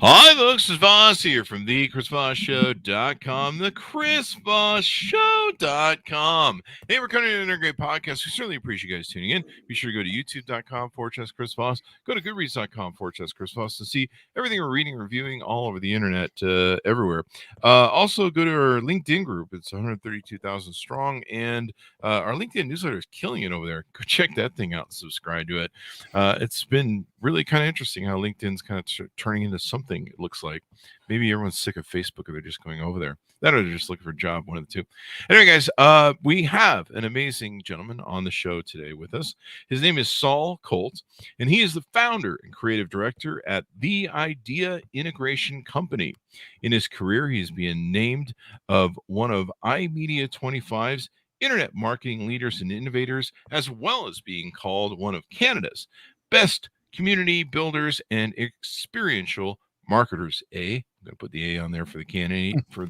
Hi, folks. It's Voss here from the Chris Voss Show.com, the Chris Voss Show.com. Hey, we're coming in another great podcast. We certainly appreciate you guys tuning in. Be sure to go to youtube.com/Chris Voss. Go to goodreads.com/Chris Voss to see everything we're reading, reviewing all over the internet, everywhere. Also, go to our LinkedIn group. It's 132,000 strong, and our LinkedIn newsletter is killing it over there. Go check that thing out and subscribe to it. It's been really kind of interesting how LinkedIn's kind of turning into something, it looks like. Maybe everyone's sick of Facebook or they're just going over there. That or they're just looking for a job, one of the two. Anyway, guys, we have an amazing gentleman on the show today with us. His name is Saul Colt, and he is the founder and creative director at The Idea Integration Company. In his career, he's being named of one of iMedia 25's internet marketing leaders and innovators, as well as being called one of Canada's best community builders and experiential marketers. I'm going to put the A on there for the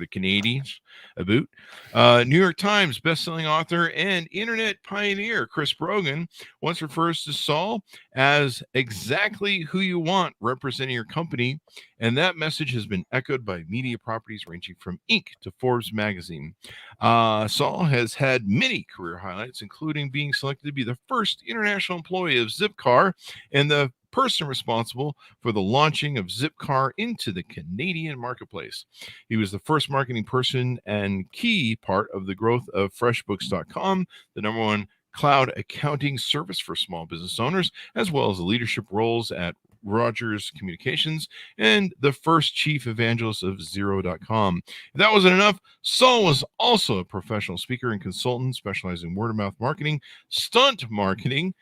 Canadians. New York Times bestselling author and internet pioneer Chris Brogan once refers to Saul as exactly who you want representing your company, and that message has been echoed by media properties ranging from Inc. to Forbes magazine. Saul has had many career highlights, including being selected to be the first international employee of Zipcar and the person responsible for the launching of Zipcar into the Canadian marketplace. He was the first marketing person and key part of the growth of FreshBooks.com, the number one cloud accounting service for small business owners, as well as the leadership roles at Rogers Communications and the first chief evangelist of Zero.com. If that wasn't enough, Saul was also a professional speaker and consultant specializing in word-of-mouth marketing, stunt marketing,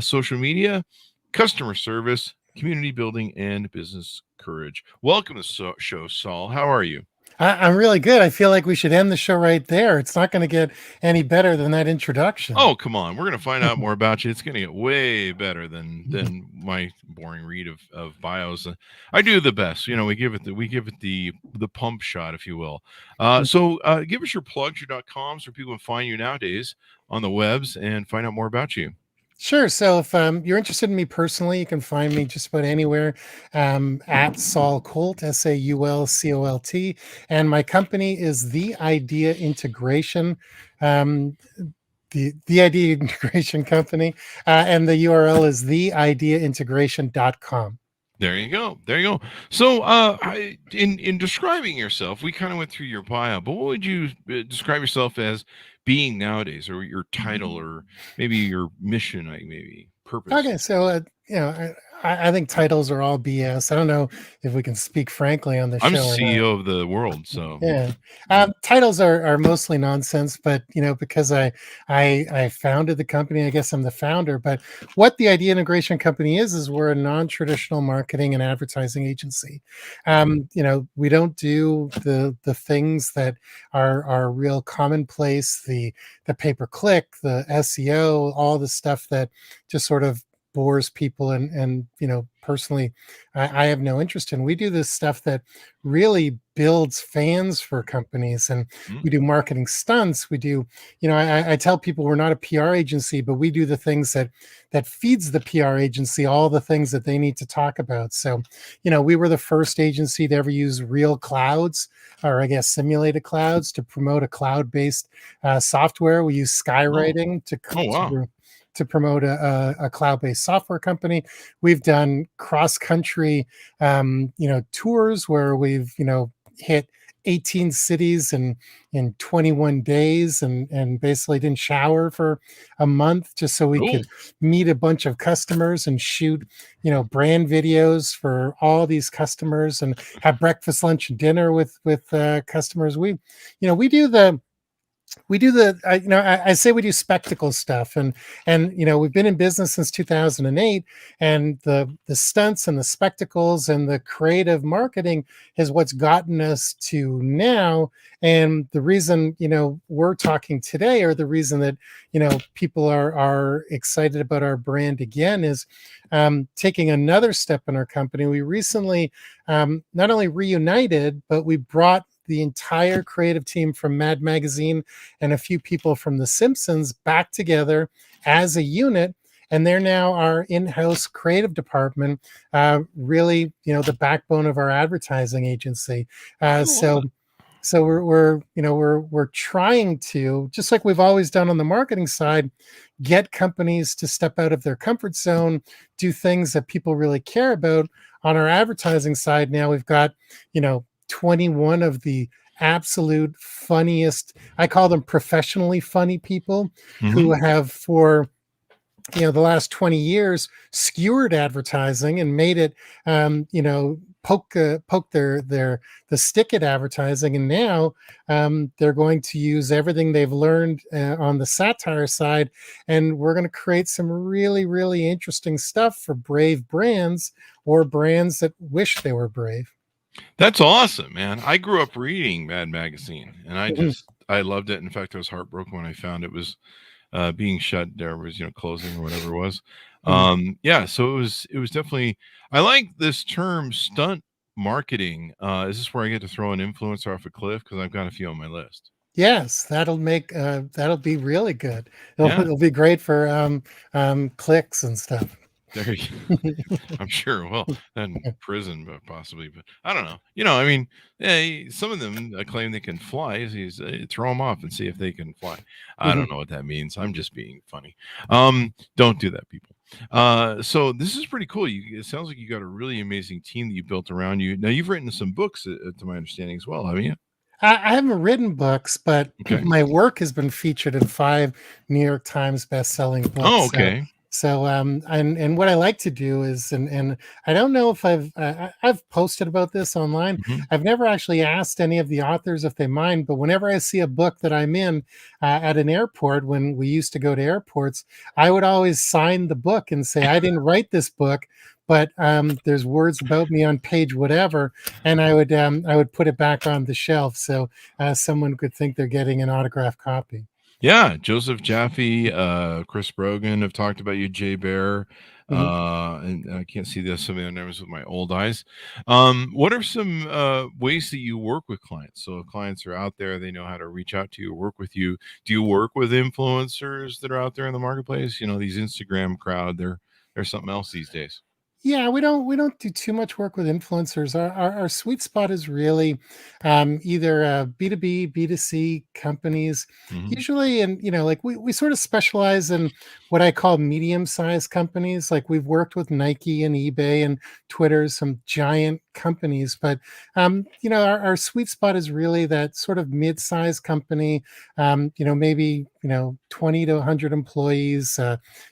social media, customer service, community building, and business courage. Welcome to the show, Saul. How are you? I'm really good. I feel like we should end the show right there. It's not going to get any better than that introduction. Oh, come on. We're going to find out more about you. It's going to get way better than my boring read of bios. I do the best. You know, we give it the pump shot, if you will. So give us your plugs, your .coms, where people can find you nowadays on the webs and find out more about you. Sure. So if you're interested in me personally, you can find me just about anywhere at Saul Colt, SAULCOLT. And my company is The Idea Integration. The Idea Integration Company. And the URL is theideaintegration.com. There you go. So in describing yourself, we kind of went through your bio, but what would you describe yourself as being nowadays, or your title, or maybe your mission, like maybe purpose? Okay, so I think titles are all BS. I don't know if we can speak frankly on the show. I'm CEO of the world, so yeah. Titles are mostly nonsense, but because I founded the company, I guess I'm the founder. But what the Idea Integration Company is we're a non-traditional marketing and advertising agency. We don't do the things that are real commonplace, the pay-per-click, the SEO, all the stuff that just sort of bores people and personally I have no interest in. We do this stuff that really builds fans for companies, and we do marketing stunts. We do, I tell people we're not a PR agency, but we do the things that feeds the PR agency all the things that they need to talk about. So, we were the first agency to ever use real clouds, or I guess simulated clouds, to promote a cloud-based software. We use skywriting to promote a cloud-based software company. We've done cross-country, tours where we've, hit 18 cities in 21 days and basically didn't shower for a month just so we could meet a bunch of customers and shoot, brand videos for all these customers and have breakfast, lunch, and dinner with customers. We I say we do spectacle stuff, and we've been in business since 2008, and the stunts and the spectacles and the creative marketing is what's gotten us to now. And the reason we're talking today, or the reason that people are excited about our brand again, is taking another step in our company. We recently not only reunited, but we brought the entire creative team from Mad Magazine and a few people from The Simpsons back together as a unit. and they're now our in-house creative department, really, the backbone of our advertising agency. Cool. So we're trying to, just like we've always done on the marketing side, get companies to step out of their comfort zone, do things that people really care about. On our advertising side now, we've got 21 of the absolute funniest, I call them professionally funny people, who have for the last 20 years skewered advertising and made it poke the stick at advertising, and now they're going to use everything they've learned on the satire side, and we're going to create some really, really interesting stuff for brave brands or brands that wish they were brave. That's awesome, man. I grew up reading Mad Magazine, and I loved it. In fact, I was heartbroken when I found it was being shut. There was closing or whatever it was. Yeah, so it was definitely. I like this term, stunt marketing. Is this where I get to throw an influencer off a cliff? Because I've got a few on my list. Yes, that'll be really good. Yeah. It'll be great for clicks and stuff. There I'm sure. Well, then prison, but possibly. But I don't know. I mean, some of them claim they can fly. Throw them off and see if they can fly. I don't know what that means. I'm just being funny. Don't do that, people. So this is pretty cool. It sounds like you got a really amazing team that you built around you. Now you've written some books, to my understanding, as well, haven't you? I haven't written books, but Okay. my work has been featured in 5 New York Times best-selling books. Oh, okay. So and what I like to do is, and I don't know if I've posted about this online. I've never actually asked any of the authors if they mind, but whenever I see a book that I'm in at an airport, when we used to go to airports, I would always sign the book and say, I didn't write this book, but there's words about me on page whatever, and I would put it back on the shelf so someone could think they're getting an autographed copy. Yeah, Joseph Jaffe, Chris Brogan have talked about you, Jay Bear, and I can't see some of the names with my old eyes. What are some ways that you work with clients? So if clients are out there, they know how to reach out to you, work with you. Do you work with influencers that are out there in the marketplace? These Instagram crowd, they're something else these days. Yeah, we don't do too much work with influencers. Our sweet spot is really either B2B, B2C companies, usually, and like we sort of specialize in what I call medium-sized companies. Like we've worked with Nike and eBay and Twitter, some giant companies, but our sweet spot is really that sort of mid-sized company. Maybe 20 to 100 employees.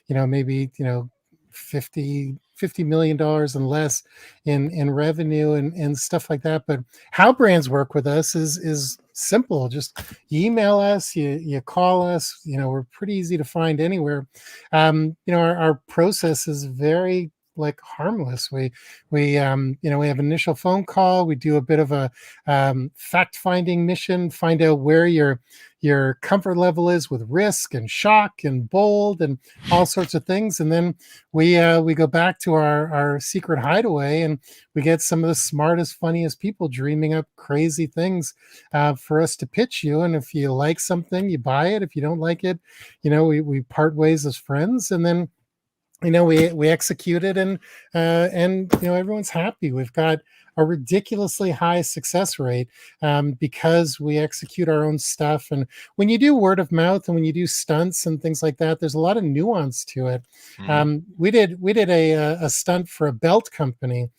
Maybe 50 million dollars and less in revenue and stuff like that. But how brands work with us is simple. Just you email us, you call us. We're pretty easy to find anywhere. Our process is very harmless. We have initial phone call. We do a bit of a fact finding mission, find out where your comfort level is with risk and shock and bold and all sorts of things, and then we go back to our secret hideaway, and we get some of the smartest, funniest people dreaming up crazy things for us to pitch you. And if you like something, you buy it. If you don't like it, we part ways as friends, and then we execute it, and everyone's happy. We've got a ridiculously high success rate because we execute our own stuff. And when you do word of mouth and when you do stunts and things like that, there's a lot of nuance to it. We did a stunt for a belt company,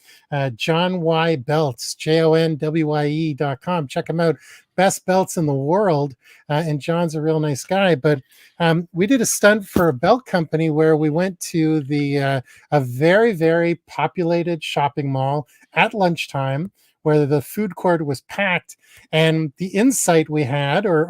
John Y Belts, JONWYE.com. Check them out. Best belts in the world, and John's a real nice guy. But we did a stunt for a belt company where we went to a very, very populated shopping mall at lunchtime, where the food court was packed, and the insight we had, or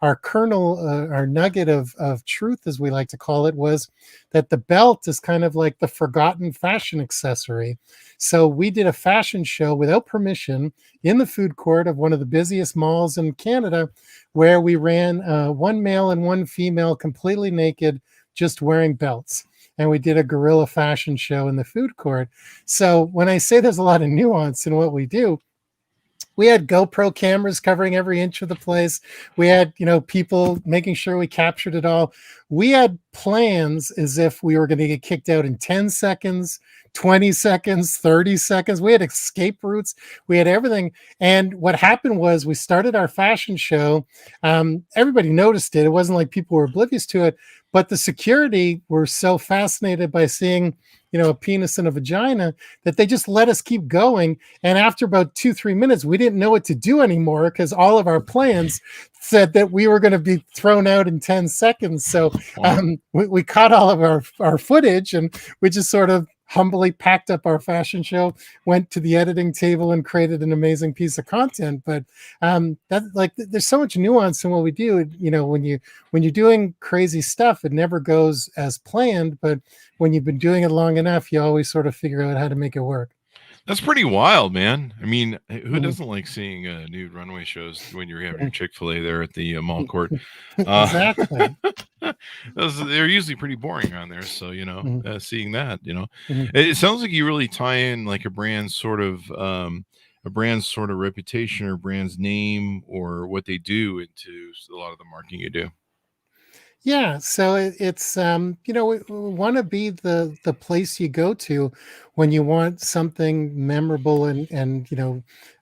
our kernel, our nugget of truth, as we like to call it, was that the belt is kind of like the forgotten fashion accessory. So we did a fashion show without permission in the food court of one of the busiest malls in Canada, where we ran one male and one female completely naked, just wearing belts. And we did a guerrilla fashion show in the food court. So when I say there's a lot of nuance in what we do, We had GoPro cameras covering every inch of the place. We had, people making sure we captured it all. We had plans as if we were going to get kicked out in 10 seconds, 20 seconds, 30 seconds. We had escape routes. We had everything. And what happened was we started our fashion show. Everybody noticed it. It wasn't like people were oblivious to it, but the security were so fascinated by seeing, a penis and a vagina that they just let us keep going. And after about 2-3 minutes, we didn't know what to do anymore because all of our plans said that we were going to be thrown out in 10 seconds. So we caught all of our footage, and we just sort of humbly packed up our fashion show, went to the editing table, and created an amazing piece of content. But there's so much nuance in what we do. When you're doing crazy stuff, it never goes as planned. But when you've been doing it long enough, you always sort of figure out how to make it work. That's pretty wild, man. I mean, who doesn't like seeing nude runway shows when you're having your Chick-fil-A there at the mall court? Exactly. They're usually pretty boring on there. So, seeing that, it sounds like you really tie in like a brand's sort of reputation or brand's name or what they do into a lot of the marketing you do. Yeah, so it's we want to be the place you go to when you want something memorable and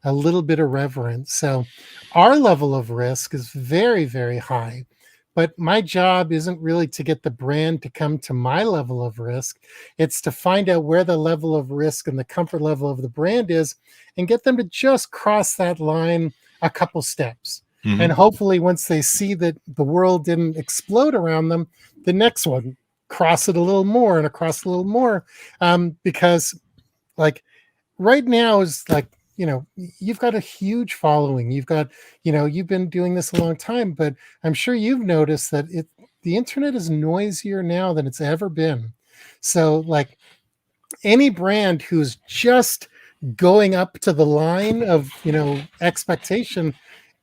a little bit of reverence. So our level of risk is very, very high, but my job isn't really to get the brand to come to my level of risk. It's to find out where the level of risk and the comfort level of the brand is and get them to just cross that line a couple steps. Mm-hmm. And hopefully once they see that the world didn't explode around them, the next one cross it a little more and across a little more. Because like right now is like, you've got a huge following. You've got, you've been doing this a long time, but I'm sure you've noticed that the internet is noisier now than it's ever been. So like any brand who's just going up to the line of, expectation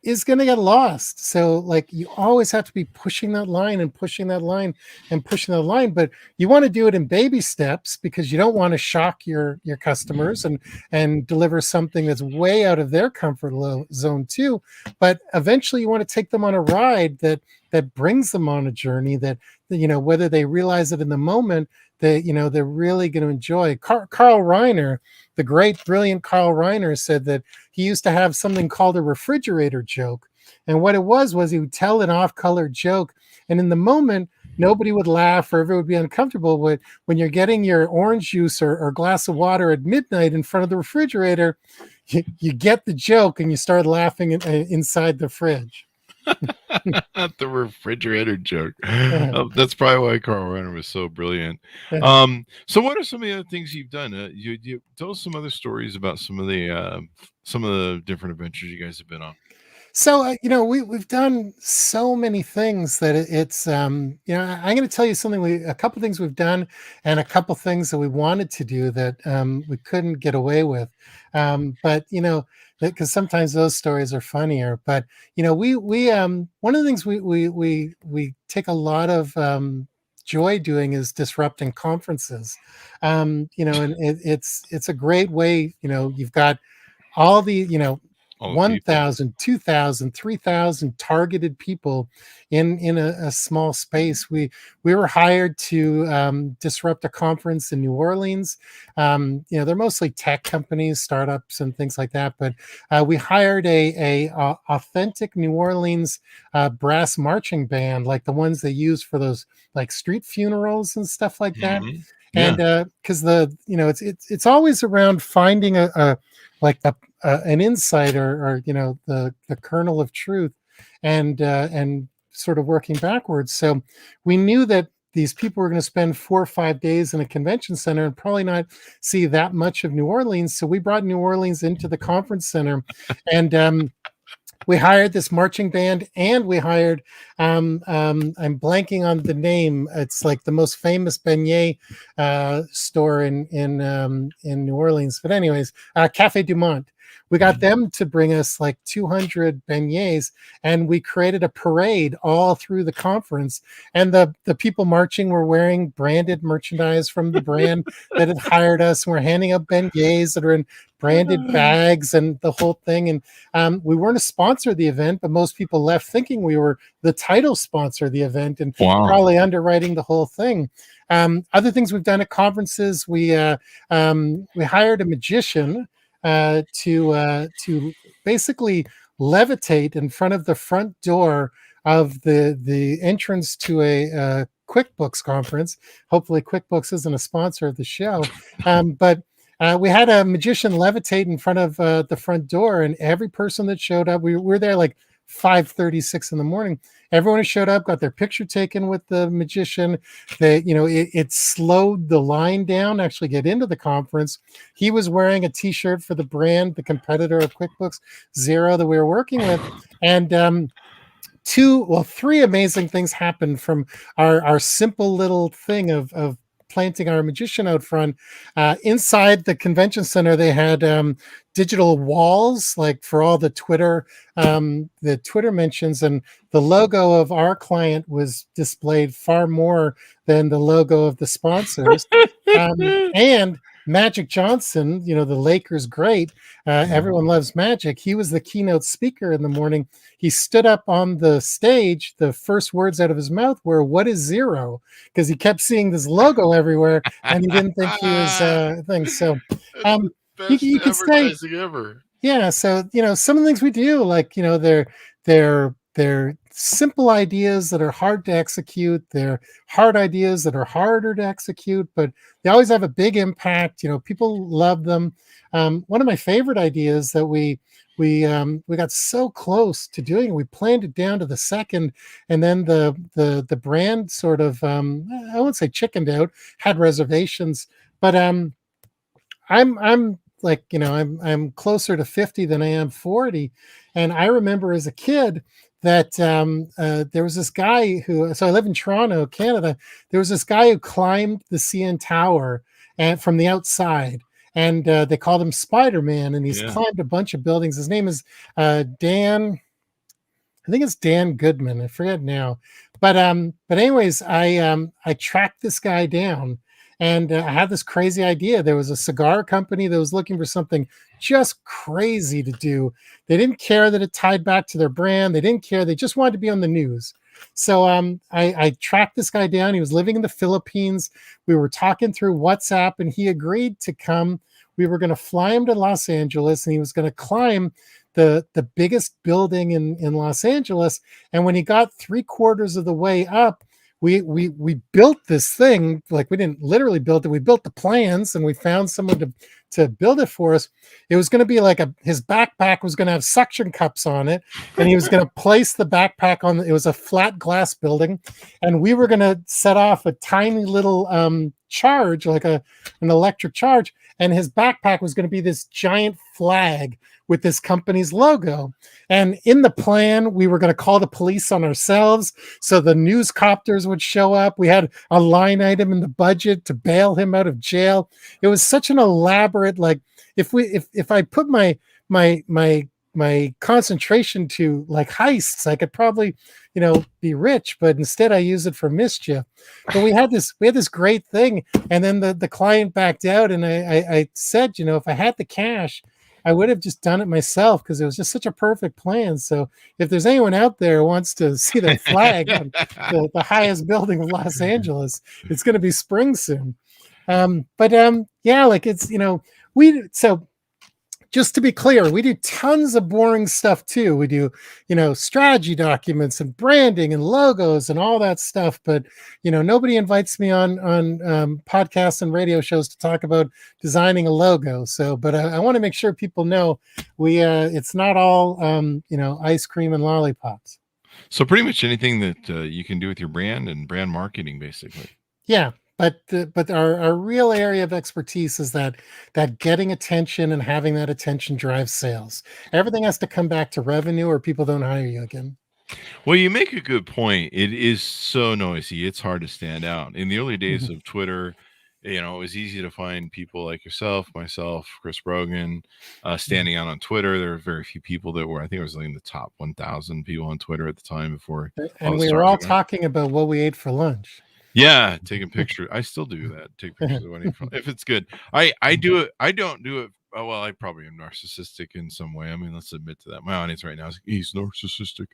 is going to get lost. So like you always have to be pushing that line and pushing that line and pushing that line, but you want to do it in baby steps because you don't want to shock your customers and deliver something that's way out of their comfort zone too. But eventually you want to take them on a ride that brings them on a journey that, whether they realize it in the moment, that, they're really going to enjoy. Carl Reiner, the great, brilliant Carl Reiner, said that he used to have something called a refrigerator joke. And what it was he would tell an off-color joke. And in the moment, nobody would laugh or everyone would be uncomfortable. But when you're getting your orange juice or glass of water at midnight in front of the refrigerator, you get the joke and you start laughing inside the fridge. The refrigerator joke. That's probably why Carl Reiner was so brilliant. So what are some of the other things you've done? You tell us some other stories about some of the different adventures you guys have been on. So we've done so many things that it's I'm going to tell you something. A couple things we've done and a couple things that we wanted to do that we couldn't get away with. But because sometimes those stories are funnier. But we one of the things we take a lot of joy doing is disrupting conferences. And it's a great way. You've got all the 1,000, 2,000, 3,000 targeted people in a small space. We were hired to disrupt a conference in New Orleans. They're mostly tech companies, startups, and things like that. But we hired a authentic New Orleans brass marching band, like the ones they use for those like street funerals and stuff like that. Mm-hmm. Yeah. And because it's always around finding an insight or the kernel of truth and sort of working backwards. So we knew that these people were going to spend 4 or 5 days in a convention center and probably not see that much of New Orleans. So we brought New Orleans into the conference center and we hired this marching band and we hired I'm blanking on the name. It's like the most famous beignet store in New Orleans. But anyways, Cafe Du Monde. We got them to bring us like 200 beignets, and we created a parade all through the conference. And the people marching were wearing branded merchandise from the brand that had hired us. And we're handing out beignets that are in branded bags and the whole thing. And we weren't a sponsor of the event, but most people left thinking we were the title sponsor of the event and probably underwriting the whole thing. Other things we've done at conferences, we hired a magician to basically levitate in front of the front door of the entrance to a QuickBooks conference. Hopefully QuickBooks isn't a sponsor of the show, but we had a magician levitate in front of the front door, and every person that showed up, we were there like 5:36 in the morning. Everyone who showed up got their picture taken with the magician. It slowed the line down to actually get into the conference. He was wearing a t-shirt for the brand, the competitor of QuickBooks, Xero, that we were working with. And three amazing things happened from our simple little thing of planting our magician out front. Inside the convention center, they had digital walls, like for all the Twitter mentions, and the logo of our client was displayed far more than the logo of the sponsors. And Magic Johnson, the Lakers great, everyone loves Magic. He was the keynote speaker in the morning. He stood up on the stage. The first words out of his mouth were, "What is Xero?" Because he kept seeing this logo everywhere, and he didn't think he was a thing. So you could say, ever. yeah. So some of the things we do, like they're simple ideas that are hard to execute. They're hard ideas that are harder to execute, but they always have a big impact. People love them. One of my favorite ideas that we got so close to doing, we planned it down to the second, and then the brand sort of I won't say chickened out, had reservations, but I'm like, I'm closer to 50 than I am 40, and I remember as a kid that there was this guy so I live in Toronto, Canada. There was this guy who climbed the CN Tower and from the outside, and they called him Spider-Man, and he's climbed a bunch of buildings. His name is Dan. I think it's Dan Goodman. I forget now, but anyways, I tracked this guy down, and I had this crazy idea. There was a cigar company that was looking for something just crazy to do. They didn't care that it tied back to their brand. They didn't care. They just wanted to be on the news. So I tracked this guy down. He was living in the Philippines. We were talking through WhatsApp, and he agreed to come. We were going to fly him to Los Angeles, and he was going to climb the biggest building in Los Angeles. And when he got 3/4 of the way up, we built this thing. Like, we didn't literally build it. We built the plans, and we found someone to build it for us. It was going to be like his backpack was going to have suction cups on it, and he was going to place the backpack on. It was a flat glass building, and we were going to set off a tiny little charge, like an electric charge, and his backpack was going to be this giant flag with this company's logo. And in the plan, we were going to call the police on ourselves, so the news copters would show up. We had a line item in the budget to bail him out of jail. It was such an elaborate, like, if I put my concentration to like heists, I could probably be rich, but instead I use it for mischief. But we had this great thing, and then the client backed out, and I said, if I had the cash, I would have just done it myself, because it was just such a perfect plan. So if there's anyone out there who wants to see the flag on the highest building of Los Angeles, it's going to be spring soon. Yeah, like, it's, so just to be clear, we do tons of boring stuff too. We do, strategy documents and branding and logos and all that stuff. But, nobody invites me on podcasts and radio shows to talk about designing a logo. So, but I want to make sure people know it's not all, ice cream and lollipops. So pretty much anything that you can do with your brand and brand marketing, basically. Yeah. But our real area of expertise is that getting attention and having that attention drive sales. Everything has to come back to revenue, or people don't hire you again. Well, you make a good point. It is so noisy. It's hard to stand out. In the early days of Twitter, you know, it was easy to find people like yourself, myself, Chris Brogan, standing out on Twitter. There were very few people that were, I think it was like in the top 1,000 people on Twitter at the time before all And the we were stars all went out. talking about what we ate for lunch. Yeah, taking pictures. I still do that. Take pictures of when if it's good. I do it. I don't do it. Oh, well, I probably am narcissistic in some way. I mean, let's admit to that. My audience right now is he's narcissistic.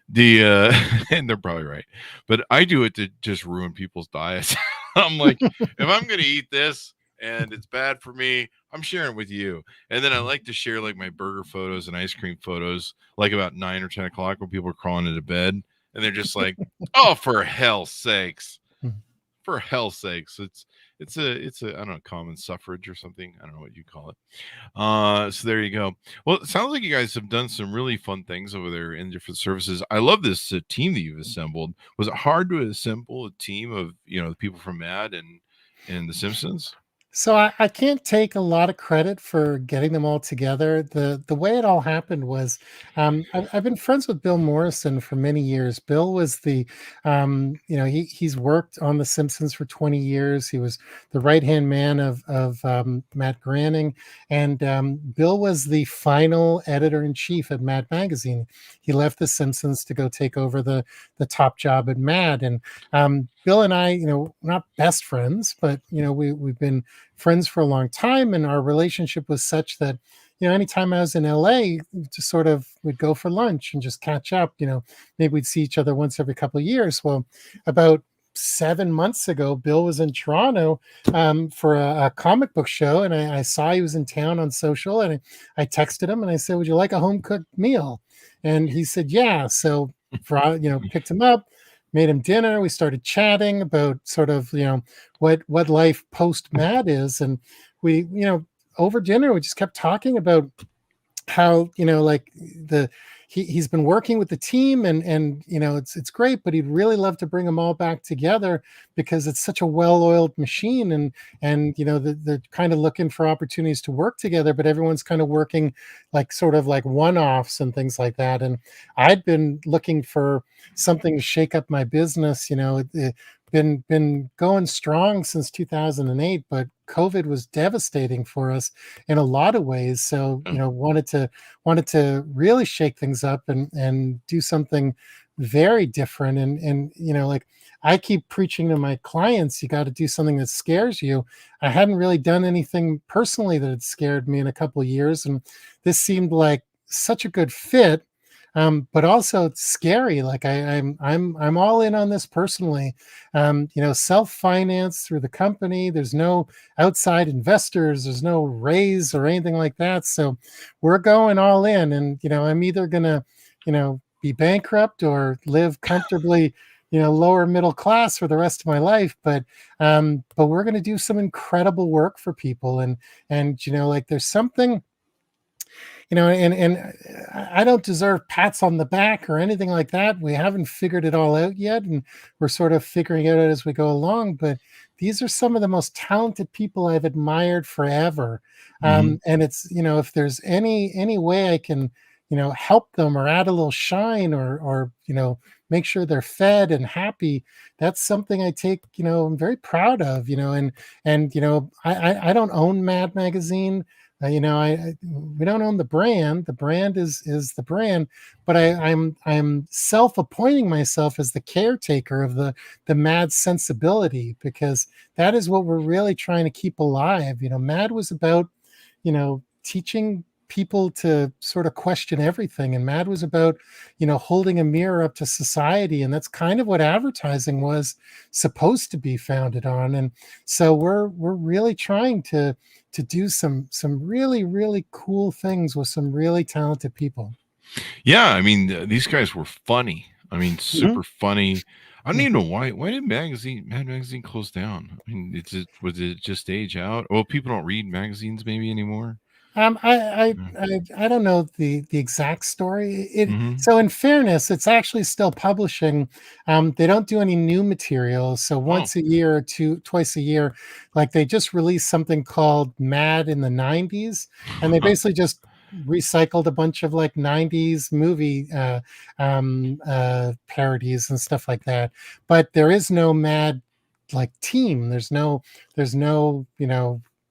The and they're probably right, but I do it to just ruin people's diets. I'm like, if I'm gonna eat this and it's bad for me, I'm sharing it with you. And then I like to share like my burger photos and ice cream photos, like about 9 or 10 o'clock when people are crawling into bed, and they're just like, oh, for hell's sakes. For hell's sakes. It's a I don't know, common suffrage or something. I don't know what you call it. So there you go. Well, it sounds like you guys have done some really fun things over there in different services. I love this team that you've assembled. Was it hard to assemble a team of, you know, the people from Mad and The Simpsons? So I can't take a lot of credit for getting them all together. The way it all happened was I've been friends with Bill Morrison for many years. Bill was he's worked on The Simpsons for 20 years. He was the right hand man of Matt Groening, and Bill was the final editor in chief at Mad Magazine. He left The Simpsons to go take over the top job at Mad, and Bill and I, not best friends, but we've been friends for a long time, and our relationship was such that anytime I was in LA, just sort of we'd go for lunch and just catch up. Maybe we'd see each other once every couple of years. Well, about 7 months ago, Bill was in Toronto for a comic book show, and I saw he was in town on social, and I texted him and I said, "Would you like a home cooked meal?" And he said, "Yeah." So, picked him up, made him dinner. We started chatting about sort of what life post Mad is, and we over dinner we just kept talking about how like he's been working with the team, and it's great, but he'd really love to bring them all back together because it's such a well-oiled machine, and they're kind of looking for opportunities to work together, but everyone's kind of working like sort of like one-offs and things like that. And I'd been looking for something to shake up my business. Been going strong since 2008, but COVID was devastating for us in a lot of ways. So wanted to really shake things up and do something very different. And like I keep preaching to my clients, you got to do something that scares you. I hadn't really done anything personally that had scared me in a couple of years, and this seemed like such a good fit. But also it's scary. Like I'm all in on this personally. Self-finance through the company. There's no outside investors. There's no raise or anything like that. So we're going all in, and I'm either gonna, be bankrupt or live comfortably, lower middle class for the rest of my life. But we're gonna do some incredible work for people, and like there's something. And I don't deserve pats on the back or anything like that. We haven't figured it all out yet, and we're sort of figuring it out as we go along. But these are some of the most talented people I've admired forever. And it's if there's any way I can help them or add a little shine or make sure they're fed and happy, that's something I take I'm very proud of. I don't own Mad Magazine. We don't own the brand. The brand is the brand, but I'm self-appointing myself as the caretaker of the Mad sensibility, because that is what we're really trying to keep alive. Mad was about teaching people to sort of question everything, and Mad was about holding a mirror up to society, and that's kind of what advertising was supposed to be founded on. And so we're really trying to do some really, really cool things with some really talented people. Yeah, I mean, these guys were funny. I mean, super funny. I don't even know why did Mad Magazine close down? I mean, was it just age out? Well, people don't read magazines maybe anymore. I don't know the exact story. Mhm. So in fairness, it's actually still publishing. They don't do any new material. So Oh. once a year or twice a year, like they just released something called Mad in the 90s, and they basically just recycled a bunch of like 90s movie parodies and stuff like that. But there is no Mad like team. There's no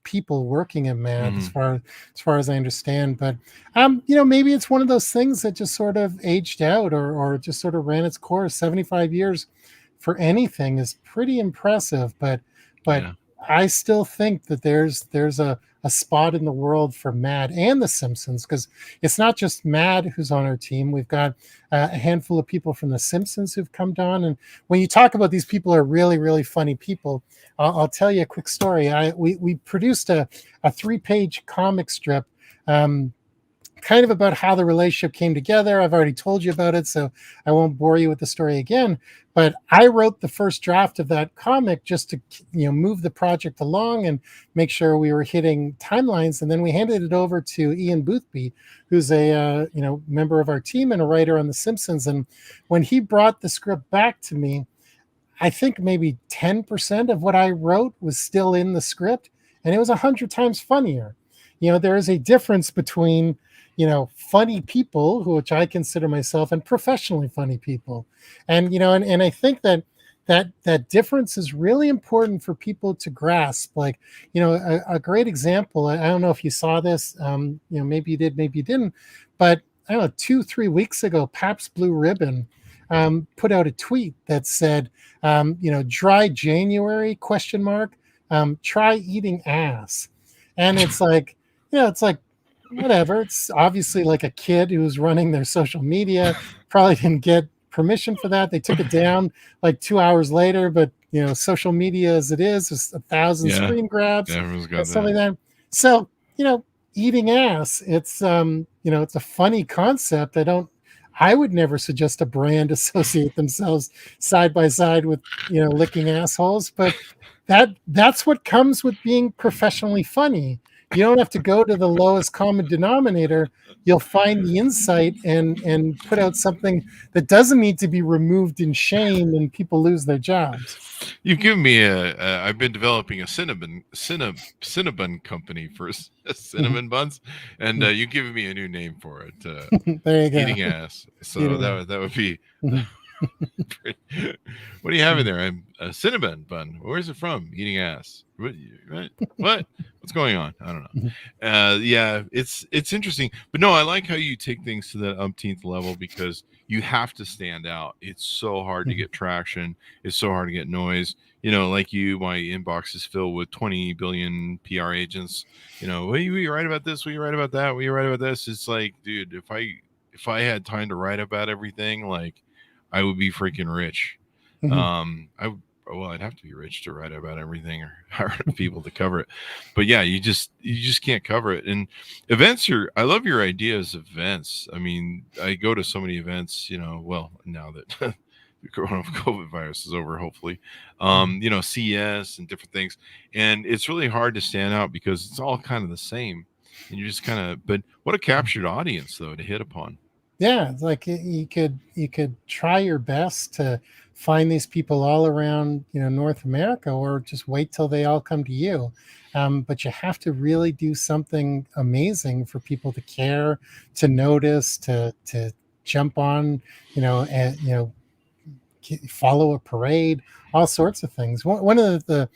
people working at Mad Mhm. as far as I understand. But maybe it's one of those things that just sort of aged out, or just sort of ran its course. 75 years for anything is pretty impressive, but Yeah. I still think that there's a spot in the world for Mad and The Simpsons, because it's not just Mad who's on our team. We've got a handful of people from The Simpsons who've come down. And when you talk about these people are really, really funny people, I'll tell you a quick story. We produced a 3-page comic strip, kind of about how the relationship came together. I've already told you about it, so I won't bore you with the story again. But I wrote the first draft of that comic just to move the project along and make sure we were hitting timelines. And then we handed it over to Ian Boothby, who's a member of our team and a writer on The Simpsons. And when he brought the script back to me, I think maybe 10% of what I wrote was still in the script, and it was 100 times funnier. There is a difference between funny people, which I consider myself, and professionally funny people. And and I think that difference is really important for people to grasp. Like, a great example, I don't know if you saw this, maybe you did, maybe you didn't, but I don't know, 2-3 weeks ago, Pabst Blue Ribbon put out a tweet that said, dry January, question mark, try eating ass. And it's like, it's like, whatever. It's obviously like a kid who's running their social media, probably didn't get permission for that. They took it down like 2 hours later, but social media as it is, there's 1,000 Yeah. screen grabs Everyone's got and stuff that. like that. So, eating ass, it's it's a funny concept. I would never suggest a brand associate themselves side by side with licking assholes, but that's what comes with being professionally funny. You don't have to go to the lowest common denominator. You'll find the insight and put out something that doesn't need to be removed in shame and people lose their jobs. You've given me I've been developing a cinnamon company for cinnamon buns, and you've given me a new name for it. There you go. Eating ass. So Eating that would be. Mhm. What do you have in there? I'm a cinnamon bun. Where's it from? Eating ass. What? What's going on? I don't know. Yeah, it's interesting, but no, I like how you take things to that umpteenth level, because you have to stand out. It's so hard to get traction. It's so hard to get noise. Like my inbox is filled with 20 billion PR agents. Will you write about this? Will you write about that? Will you write about this? It's like, dude, if I had time to write about everything, like, I would be freaking rich. I'd have to be rich to write about everything or hire people to cover it. But yeah, you just can't cover it. And events I love your ideas of events. I mean, I go to so many events, well, now that the COVID virus is over, hopefully, CES and different things. And it's really hard to stand out because it's all kind of the same. And you're just but what a captured audience, though, to hit upon. Yeah, it's like you could try your best to find these people all around North America, or just wait till they all come to you. But you have to really do something amazing for people to care, to notice, to jump on, and follow a parade, all sorts of things. One of the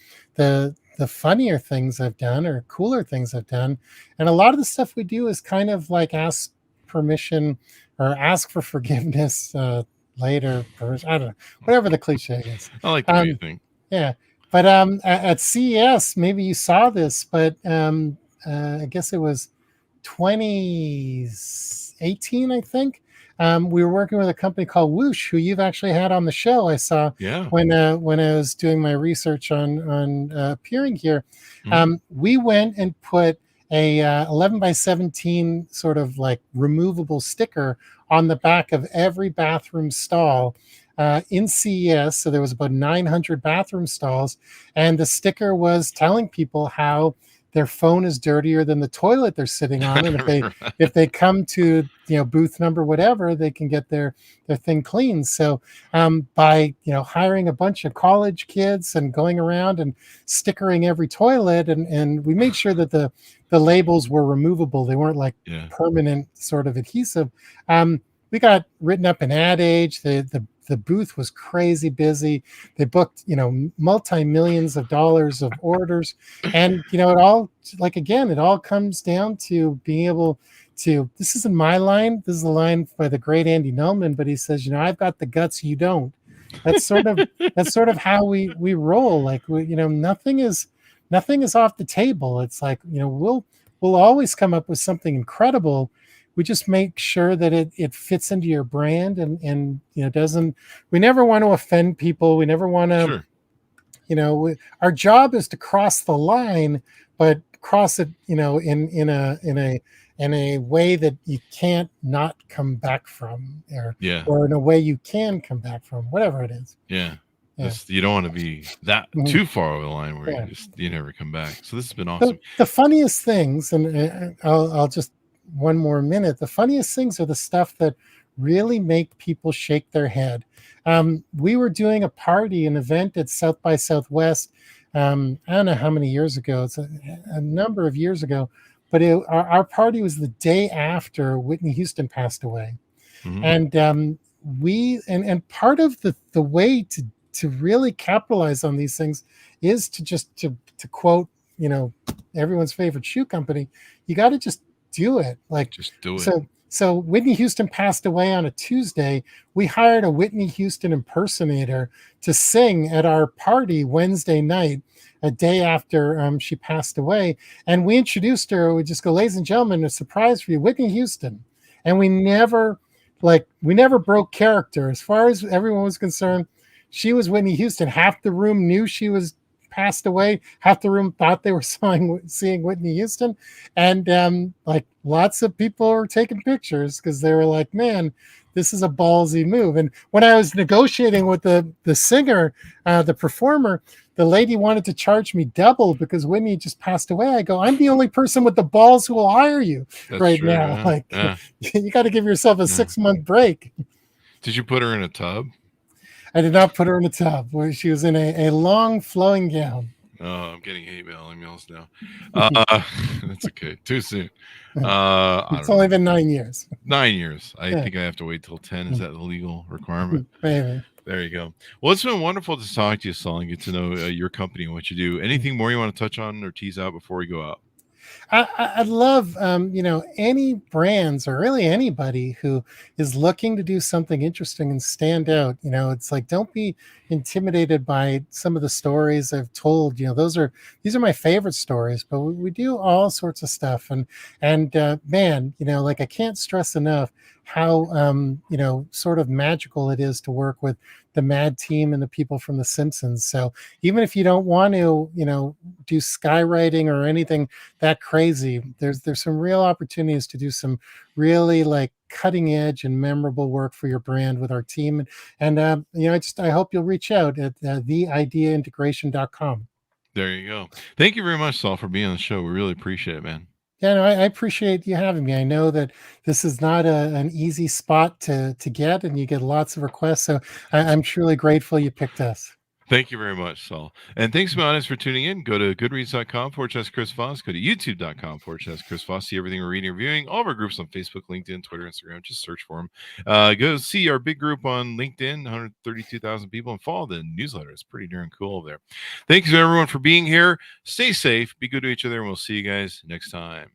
funnier things I've done, or cooler things I've done, and a lot of the stuff we do is kind of like ask permission or ask for forgiveness later. I don't know, whatever the cliche is. I like the way you think. Yeah, but at CES, maybe you saw this, but I guess it was 2018, I think. We were working with a company called Whoosh, who you've actually had on the show. I saw when I was doing my research on appearing here. We went and put a 11 by 17 sort of like removable sticker on the back of every bathroom stall in CES. So there was about 900 bathroom stalls, and the sticker was telling people how their phone is dirtier than the toilet they're sitting on, and if they come to booth number whatever, they can get their thing clean. So by hiring a bunch of college kids and going around and stickering every toilet, and we made sure that the labels were removable. They weren't like permanent sort of adhesive. We got written up in Ad Age. The the booth was crazy busy. They booked, multi-millions of dollars of orders. And, it all, like, again, it all comes down to being able to, this isn't my line. This is a line by the great Andy Nelman, but he says, I've got the guts, you don't. That's sort of how we roll. Like, nothing is off the table. It's like, we'll always come up with something incredible. We just make sure that it fits into your brand and doesn't, we never want to offend people. We never want to, sure. Our job is to cross the line, but cross it, in a way that you can't not come back from, or in a way you can come back from, whatever it is. Yeah. You don't want to be that too far over the line where you never come back. So this has been awesome. The funniest things, and I'll just one more minute. The funniest things are the stuff that really make people shake their head. We were doing an event at South by Southwest. I don't know how many years ago. It's a number of years ago, but our party was the day after Whitney Houston passed away. Mm-hmm. And part of the way to really capitalize on these things is to quote, everyone's favorite shoe company. You got to just do it. Like, just do it. So Whitney Houston passed away on a Tuesday. We hired a Whitney Houston impersonator to sing at our party Wednesday night, a day after she passed away. And we introduced her. We just go, ladies and gentlemen, a surprise for you, Whitney Houston. And we never broke character. As far as everyone was concerned, she was Whitney Houston. Half the room knew she was passed away. Half the room thought they were seeing Whitney Houston. And lots of people were taking pictures because they were like, man, this is a ballsy move. And when I was negotiating with the singer, the performer, the lady wanted to charge me double because Whitney just passed away. I go, I'm the only person with the balls who will hire you. That's right true, now. You got to give yourself a 6-month break. Did you put her in a tub? I did not put her in a tub. Where she was in a long flowing gown. Oh, I'm getting emails now. That's okay. Too soon. It's only been 9 years. 9 years. I think I have to wait till 10. Is that the legal requirement? Maybe. There you go. Well, it's been wonderful to talk to you, Saul, and get to know your company and what you do. Anything more you want to touch on or tease out before we go out? I'd love, any brands or really anybody who is looking to do something interesting and stand out. It's like, don't be intimidated by some of the stories I've told. These are my favorite stories, but we do all sorts of stuff. And man, I can't stress enough how, sort of magical it is to work with the Mad Team and the people from The Simpsons. So even if you don't want to, do skywriting or anything that crazy, there's some real opportunities to do some really cutting edge and memorable work for your brand with our team. And I hope you'll reach out at theideaintegration.com. There you go. Thank you very much, Saul, for being on the show. We really appreciate it, man. Yeah, no, I appreciate you having me. I know that this is not an easy spot to get, and you get lots of requests. So I'm truly grateful you picked us. Thank you very much, Saul. And thanks to my audience for tuning in. Go to goodreads.com/Chris Voss. Go to youtube.com/Chris Voss. See everything we're reading and reviewing. All of our groups on Facebook, LinkedIn, Twitter, Instagram. Just search for them. Go see our big group on LinkedIn, 132,000 people, and follow the newsletter. It's pretty darn cool over there. Thanks to everyone for being here. Stay safe. Be good to each other, and we'll see you guys next time.